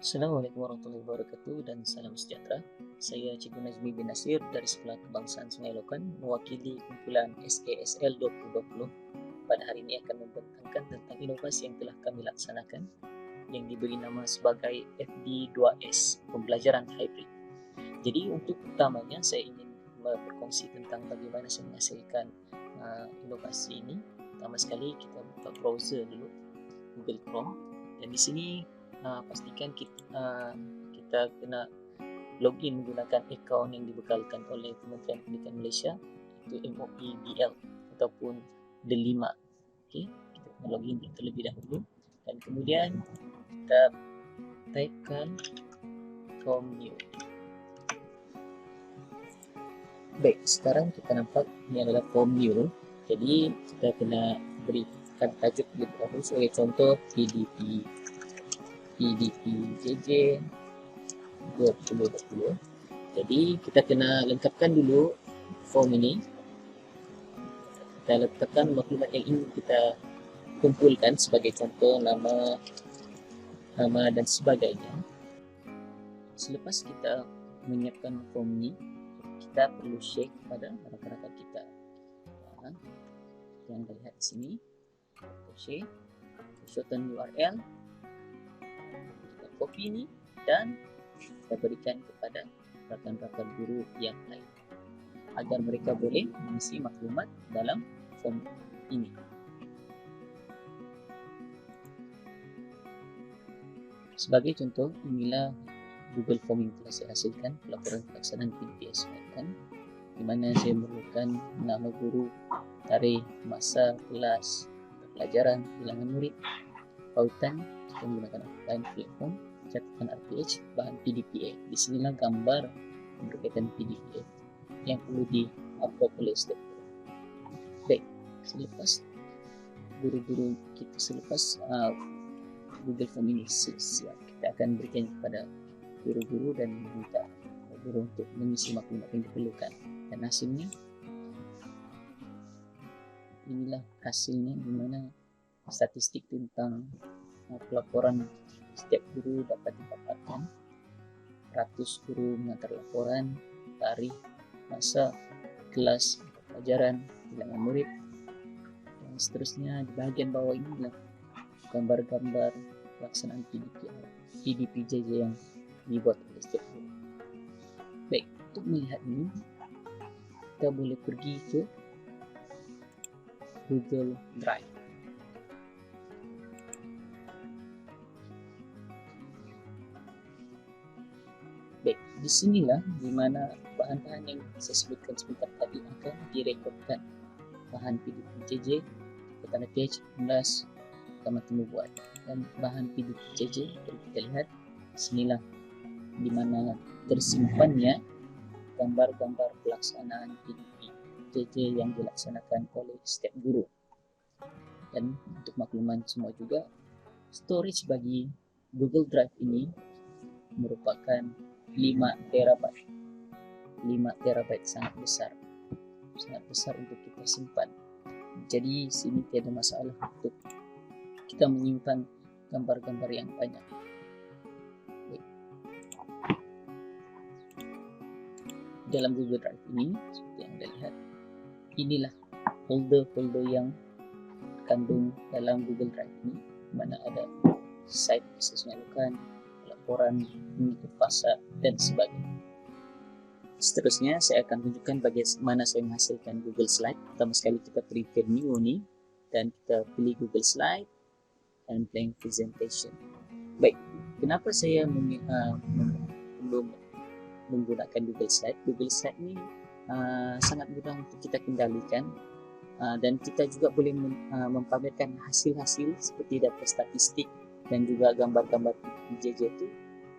Assalamualaikum warahmatullahi wabarakatuh dan salam sejahtera. Saya Cikgu Nazmi bin Nasir dari Sekolah Kebangsaan Sungai Lokan mewakili kumpulan SASL 2020. Pada hari ini akan membentangkan tentang inovasi yang telah kami laksanakan yang diberi nama sebagai FD2S, Pembelajaran Hybrid. Jadi untuk utamanya saya ingin berkongsi tentang bagaimana saya menghasilkan inovasi ini. Pertama sekali kita buka browser dulu, Google Chrome, dan di sini pastikan kita kena login menggunakan akaun yang dibekalkan oleh Kementerian Pendidikan Malaysia, iaitu MOPDL ataupun D5. Okey, kita kena login terlebih dahulu dan kemudian kita typekan form new. Baik, sekarang kita nampak ini adalah form new. Jadi kita kena berikan tajuk terlebih dahulu, sebagai contoh PDPJJ 2020. Jadi kita kena lengkapkan dulu form ini. Kita letakkan maklumat yang ingin kita kumpulkan, sebagai contoh nama dan sebagainya. Selepas kita menyiapkan form ini, kita perlu share kepada rakan-rakan kita. Yang anda lihat di sini, share, shorten URL, copy ini dan kita berikan kepada rakan-rakan guru yang lain agar mereka boleh mengisi maklumat dalam form ini. Sebagai contoh, inilah Google Form yang telah saya hasilkan, laporan pelaksanaan PDPS di mana saya memerlukan nama guru, tarikh, masa, kelas, pelajaran, bilangan murid, pautan, kita menggunakan offline platform, catatan RPH, bahan PDPA. Di sinilah gambar berkaitan PDPA yang perlu di-upload oleh step. Baik, selepas guru-guru kita, selepas Google Form ini siap, kita akan berikan kepada guru-guru dan meminta guru untuk mengisi maklumat yang diperlukan. Dan hasilnya, inilah hasilnya, di mana statistik tentang pelaporan setiap guru dapat dipaparkan, ratus guru mengantar laporan, tarikh, masa, kelas, pelajaran, bilangan murid, dan seterusnya. Di bahagian bawah ini adalah gambar-gambar pelaksanaan PDPJJ yang dibuat oleh setiap guru. Baik, untuk melihat ini, kita boleh pergi ke Google Drive. Baik, di sinilah di mana bahan-bahan yang saya sebutkan sebentar tadi akan direkodkan. Bahan PDPJJ, tanda PH 16, pertama temu buat, dan bahan PDPJJ kalau kita lihat sinilah di mana tersimpannya gambar-gambar pelaksanaan PDPJJ yang dilaksanakan oleh setiap guru. Dan untuk makluman semua juga, storage bagi Google Drive ini merupakan 5 terabyte. 5 terabyte sangat besar untuk kita simpan. Jadi sini tiada masalah untuk kita menyimpan gambar-gambar yang banyak. Baik. Dalam Google Drive ini, seperti yang anda lihat, inilah folder-folder yang kandung dalam Google Drive ini, mana ada site sesuaikan, laporan, mengikut fasa dan sebagainya. Seterusnya saya akan tunjukkan bagaimana saya menghasilkan Google Slide. Pertama sekali kita pilih new ni dan kita pilih Google Slide dan blank presentation. Baik, kenapa saya belum menggunakan Google Slide? Google Slide ni sangat mudah untuk kita kendalikan, dan kita juga boleh mempamerkan hasil-hasil seperti data statistik dan juga gambar-gambar PDPJJ itu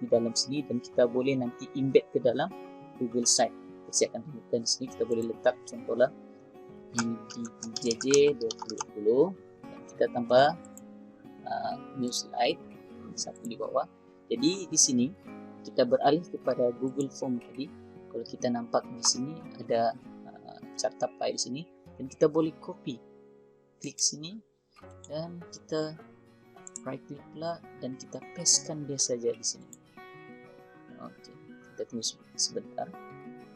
di dalam sini, dan kita boleh nanti embed ke dalam Google Slide. Saya akan tunjukkan di sini, kita boleh letak contohlah PDPJJ 2020 dan kita tambah new slide satu di bawah. Jadi di sini kita beralih kepada Google Form tadi. Kalau kita nampak di sini ada carta pie di sini, dan kita boleh copy, klik sini dan kita right click pula dan kita pastekan dia saja di sini. Okey, kita tunggu sebentar.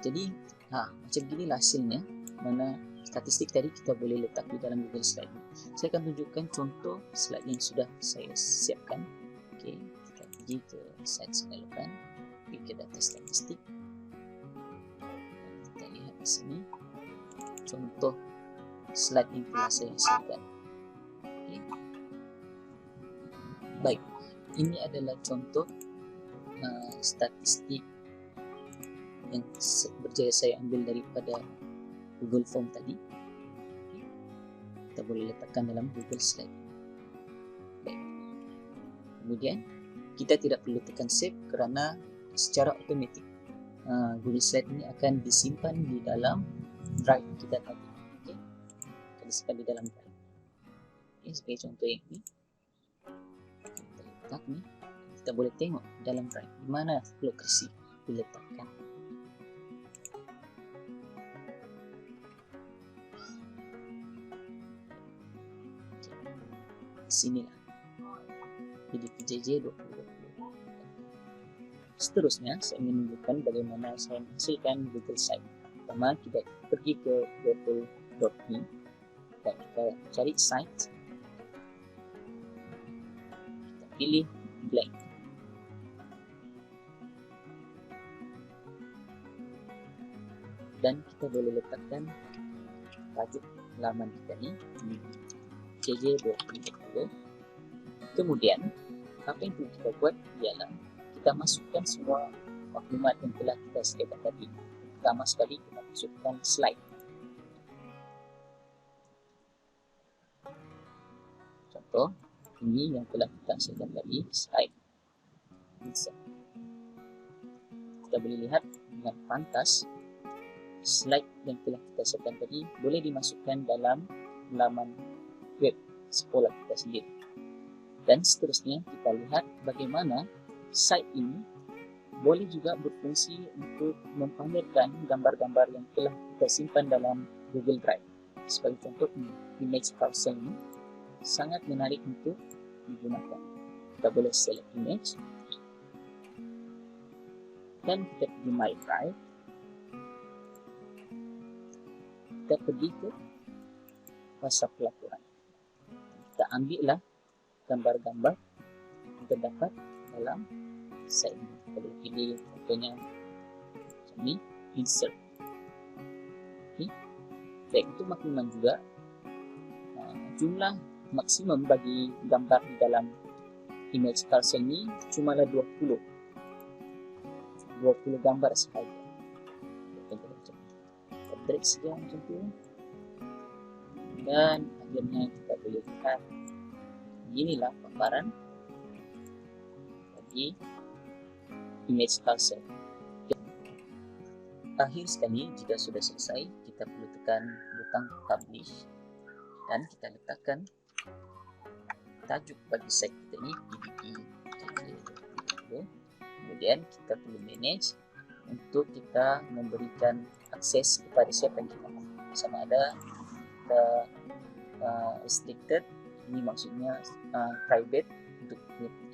Jadi, macam beginilah hasilnya. Mana statistik tadi kita boleh letak di dalam Google Slide. Saya akan tunjukkan contoh slide yang sudah saya siapkan. Okey, kita pergi ke slide sebelah, pergi ke data statistik. Kita lihat di sini contoh slide yang telah saya hasilkan. Okay. Baik, ini adalah contoh statistik yang berjaya saya ambil daripada Google Form tadi. Okay. Kita boleh letakkan dalam Google Slide. Baik. Kemudian kita tidak perlu tekan save kerana secara automatik Google Slide ini akan disimpan di dalam drive kita tadi. Okay. Akan disimpan di dalam drive. Okay, sebagai contoh yang ini, kita letak ni, kita boleh tengok dalam drive di mana lokasi diletakkan. Sinilah jadi PJJ 2020. Seterusnya saya ingin menunjukkan bagaimana saya menghasilkan Google Site. Pertama kita pergi ke google.me dan kita cari site, kita pilih blank dan kita boleh letakkan tajuk laman kita ni PJJ 2020. Kemudian apa yang perlu kita buat ialah kita masukkan semua maklumat yang telah kita sediakan tadi. Pertama sekali kita masukkan slide. Contoh ini yang telah kita sediakan tadi, slide. Kita boleh lihat dengan pantas slide yang telah kita sediakan tadi boleh dimasukkan dalam laman web sekolah kita sendiri. Dan seterusnya kita lihat bagaimana site ini boleh juga berfungsi untuk mempamerkan gambar-gambar yang telah kita simpan dalam Google Drive. Sebagai contoh, image carousel ini sangat menarik untuk digunakan. Kita boleh select image dan kita pergi My Drive. Kita pergi ke fasa pelaporan. Kita ambillah gambar-gambar yang terdapat dalam site ini. Kita boleh pilih contohnya macam ni, insert. Okay. Baik, untuk makluman juga jumlah maksimum bagi gambar di dalam image carousel ni cumalah 20 gambar sahaja. Kita drag saja macam tu dan akhirnya kita boleh lihat inilah gambaran bagi image carousel. Akhir sekali, jika sudah selesai, kita perlu tekan butang publish dan kita letakkan tajuk bagi site kita ini PDP. Kemudian kita perlu manage untuk kita memberikan akses kepada siapa yang kita mahu. Sama ada kita restricted, ini maksudnya private untuk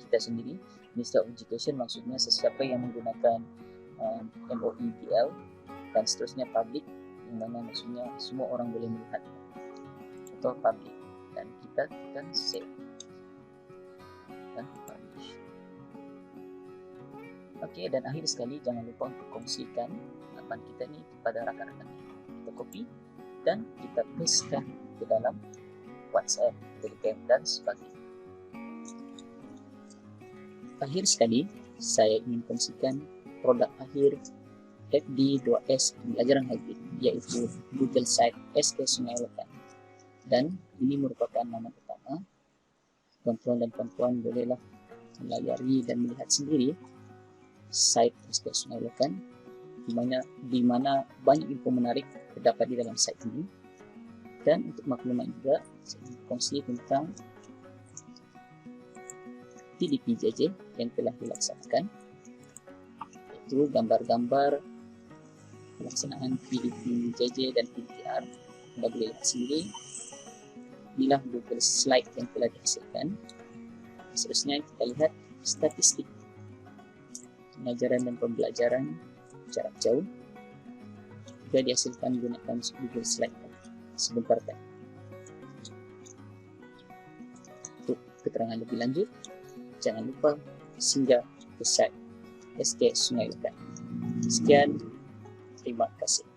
kita sendiri. Ministry of Education maksudnya sesiapa yang menggunakan MOEDL, dan seterusnya public, yang mana maksudnya semua orang boleh melihat, atau public, dan kita tekan save dan publish. Okey, dan akhir sekali jangan lupa untuk kongsikan laman kita ni kepada rakan-rakan kita. Copy dan kita pastekan ke dalam WhatsApp, Telegram dan sebagainya. Akhir sekali, saya ingin kongsikan produk akhir FD2S pembelajaran hybrid, iaitu Google Site SK Sungai Lokal. Dan ini merupakan nama pertama. Tuan-tuan dan puan-puan bolehlah melayari dan melihat sendiri site SK Sungai Lokal, di mana banyak info menarik terdapat di dalam site ini. Dan untuk maklumat juga, saya ingin kongsi tentang PDP-JJ yang telah dilaksanakan, iaitu gambar-gambar pelaksanaan PDP-JJ dan PDPR. Anda boleh lihat sendiri, inilah Google Slide yang telah dihasilkan. Seterusnya kita lihat statistik, pengajaran dan pembelajaran jarak jauh juga dihasilkan menggunakan Google Slide. Sebentar kan. Untuk keterangan lebih lanjut, jangan lupa singgah ke site SKS Sungai Lekang. Sekian, terima kasih.